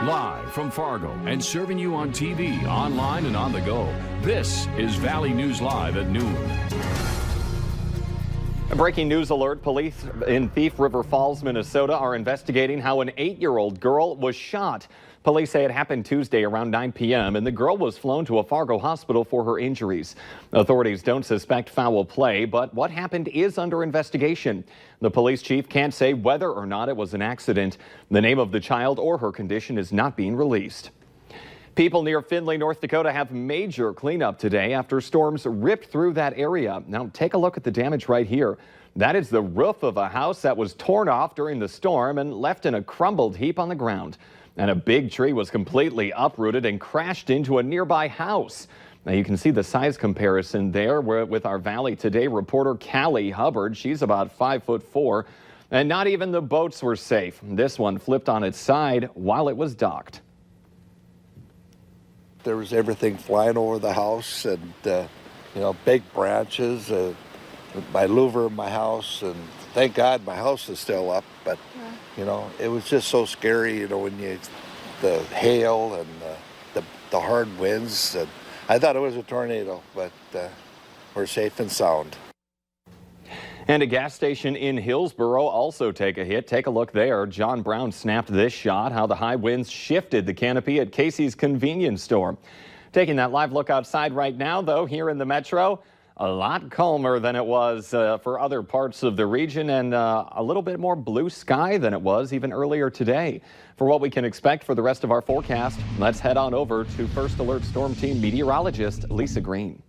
Live from Fargo and serving you on TV, online, and on the go. This is Valley News Live at noon. A breaking news alert. Police in Thief River Falls, Minnesota are investigating how an 8-year-old girl was shot. Police say it happened Tuesday around 9 p.m. and the girl was flown to a Fargo hospital for her injuries. Authorities don't suspect foul play, but what happened is under investigation. The police chief can't say whether or not it was an accident. The name of the child or her condition is not being released. People near Findlay, North Dakota have major cleanup today after storms ripped through that area. Now take a look at the damage right here. That is the roof of a house that was torn off during the storm and left in a crumbled heap on the ground. And a big tree was completely uprooted and crashed into a nearby house. Now you can see the size comparison there with our Valley Today reporter Callie Hubbard. She's about 5'4", and not even the boats were safe. This one flipped on its side while it was docked. There was everything flying over the house and, big branches, my louver in my house, and thank God my house is still up, but, it was just so scary, when the hail and the hard winds. And I thought it was a tornado, but we're safe and sound. And a gas station in Hillsboro also take a hit. Take a look there. John Brown snapped this shot, how the high winds shifted the canopy at Casey's convenience store. Taking that live look outside right now, though, here in the metro, a lot calmer than it was for other parts of the region, and a little bit more blue sky than it was even earlier today. For what we can expect for the rest of our forecast, let's head on over to First Alert Storm Team meteorologist Lisa Green.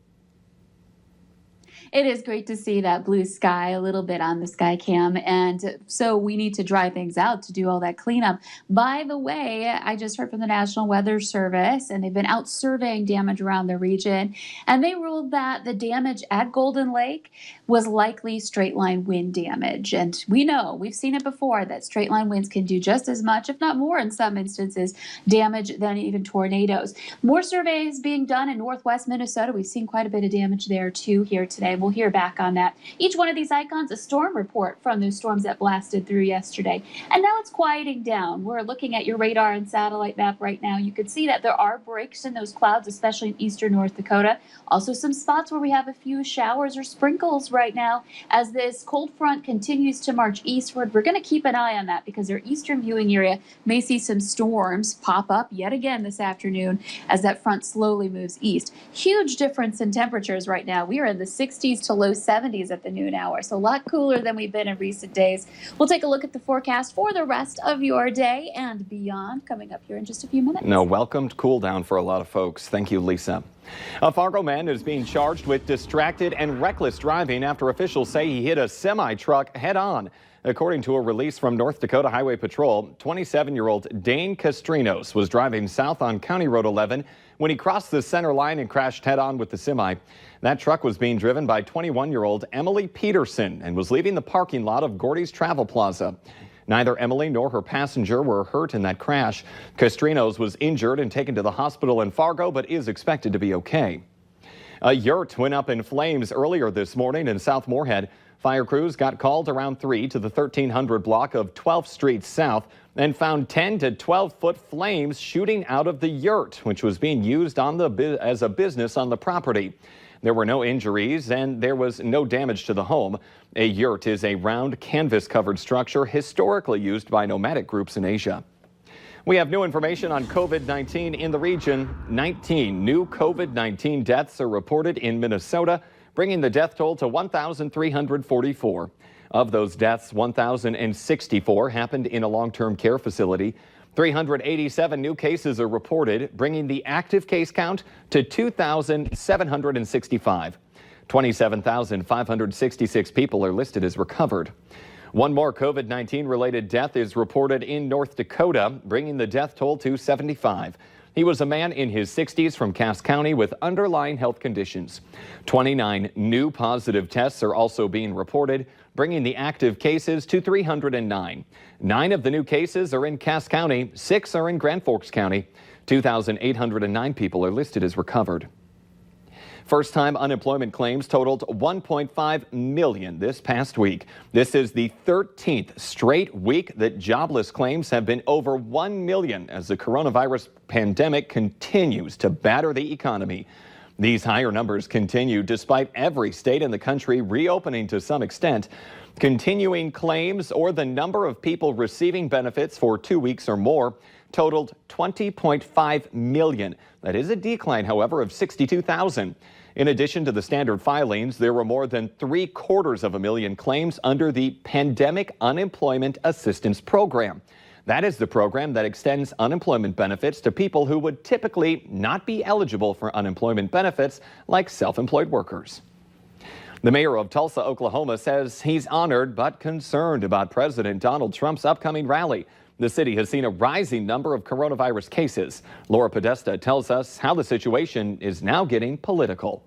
It is great to see that blue sky a little bit on the sky cam, and so we need to dry things out to do all that cleanup. By the way, I just heard from the National Weather Service, and they've been out surveying damage around the region, and they ruled that the damage at Golden Lake was likely straight line wind damage. And we've seen it before, that straight line winds can do just as much, if not more in some instances, damage than even tornadoes. More surveys being done in northwest Minnesota. We've seen quite a bit of damage there too here today. We'll hear back on that. Each one of these icons, a storm report from those storms that blasted through yesterday. And now it's quieting down. We're looking at your radar and satellite map right now. You can see that there are breaks in those clouds, especially in eastern North Dakota. Also some spots where we have a few showers or sprinkles right now. As this cold front continues to march eastward, we're going to keep an eye on that because our eastern viewing area may see some storms pop up yet again this afternoon as that front slowly moves east. Huge difference in temperatures right now. We are in the 60s to low 70s at the noon hour, so a lot cooler than we've been in recent days. We'll take a look at the forecast for the rest of your day and beyond coming up here in just a few minutes. No, welcomed cool down for a lot of folks. Thank you, Lisa. A Fargo man is being charged with distracted and reckless driving after officials say he hit a semi-truck head on. According to a release from North Dakota Highway Patrol, 27-year-old Dane Castrinos was driving south on County Road 11 when he crossed the center line and crashed head-on with the semi. That truck was being driven by 21-year-old Emily Peterson and was leaving the parking lot of Gordy's Travel Plaza. Neither Emily nor her passenger were hurt in that crash. Castrinos was injured and taken to the hospital in Fargo, but is expected to be okay. A yurt went up in flames earlier this morning in South Moorhead. Fire crews got called around 3 to the 1300 block of 12th Street South and found 10 to 12-foot flames shooting out of the yurt, which was being used as a business on the property. There were no injuries and there was no damage to the home. A yurt is a round canvas-covered structure historically used by nomadic groups in Asia. We have new information on COVID-19 in the region. 19 new COVID-19 deaths are reported in Minnesota, bringing the death toll to 1,344. Of those deaths, 1,064 happened in a long-term care facility. 387 new cases are reported, bringing the active case count to 2,765. 27,566 people are listed as recovered. One more COVID-19 related death is reported in North Dakota, bringing the death toll to 75. He was a man in his 60s from Cass County with underlying health conditions. 29 new positive tests are also being reported, bringing the active cases to 309. 9 of the new cases are in Cass County, 6 are in Grand Forks County. 2,809 people are listed as recovered. First-time unemployment claims totaled 1.5 million this past week. This is the 13th straight week that jobless claims have been over 1 million as the coronavirus pandemic continues to batter the economy. These higher numbers continue despite every state in the country reopening to some extent. Continuing claims or the number of people receiving benefits for 2 weeks or more totaled 20.5 million. That is a decline, however, of 62,000. In addition to the standard filings, there were more than 750,000 claims under the Pandemic Unemployment Assistance Program. That is the program that extends unemployment benefits to people who would typically not be eligible for unemployment benefits, like self-employed workers. The mayor of Tulsa, Oklahoma, says he's honored but concerned about President Donald Trump's upcoming rally. The city has seen a rising number of coronavirus cases. Laura Podesta tells us how the situation is now getting political.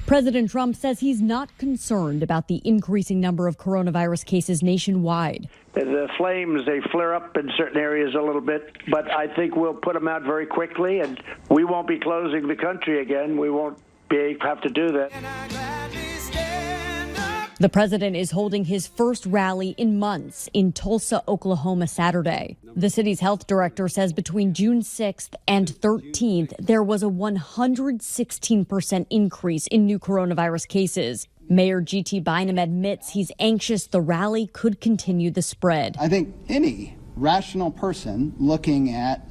President Trump says he's not concerned about the increasing number of coronavirus cases nationwide. The flames, they flare up in certain areas a little bit, but I think we'll put them out very quickly, and we won't be closing the country again. We won't have to do that. The president is holding his first rally in months in Tulsa, Oklahoma, Saturday. The city's health director says between June 6th and 13th, there was a 116% increase in new coronavirus cases. Mayor G.T. Bynum admits he's anxious the rally could continue the spread. I think any rational person looking at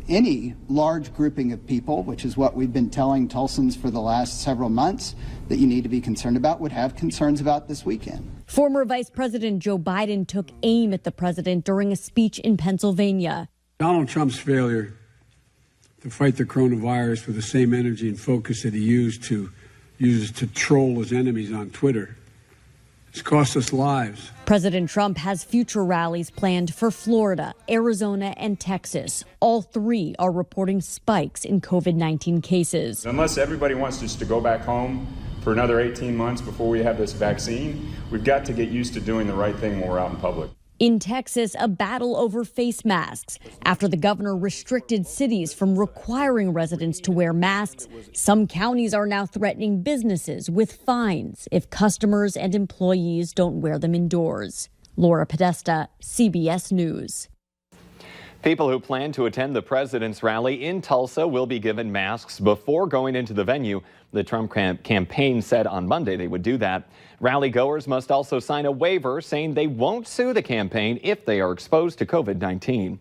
any large grouping of people, which is what we've been telling Tulsans for the last several months, that you need to be concerned about, would have concerns about this weekend. Former Vice President Joe Biden took aim at the president during a speech in Pennsylvania. Donald Trump's failure to fight the coronavirus with the same energy and focus that he uses to troll his enemies on Twitter, it's cost us lives. President Trump has future rallies planned for Florida, Arizona, and Texas. All three are reporting spikes in COVID-19 cases. Unless everybody wants just to go back home for another 18 months before we have this vaccine, we've got to get used to doing the right thing when we're out in public. In Texas, a battle over face masks. After the governor restricted cities from requiring residents to wear masks, some counties are now threatening businesses with fines if customers and employees don't wear them indoors. Laura Podesta, CBS News. People who plan to attend the president's rally in Tulsa will be given masks before going into the venue. The Trump campaign said on Monday they would do that. Rally goers must also sign a waiver saying they won't sue the campaign if they are exposed to COVID-19.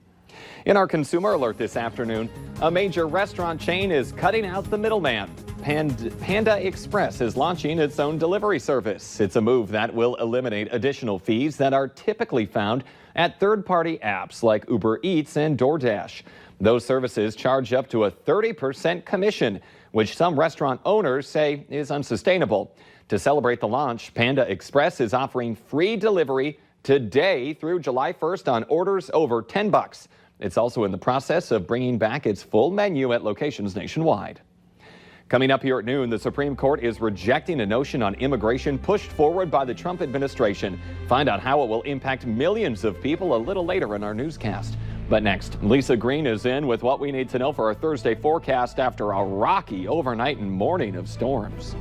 In our consumer alert this afternoon, a major restaurant chain is cutting out the middleman. Panda Express is launching its own delivery service. It's a move that will eliminate additional fees that are typically found at third-party apps like Uber Eats and DoorDash. Those services charge up to a 30% commission, which some restaurant owners say is unsustainable. To celebrate the launch, Panda Express is offering free delivery today through July 1st on orders over $10. It's also in the process of bringing back its full menu at locations nationwide. Coming up here at noon, the Supreme Court is rejecting a notion on immigration pushed forward by the Trump administration. Find out how it will impact millions of people a little later in our newscast. But next, Lisa Green is in with what we need to know for our Thursday forecast after a rocky overnight and morning of storms.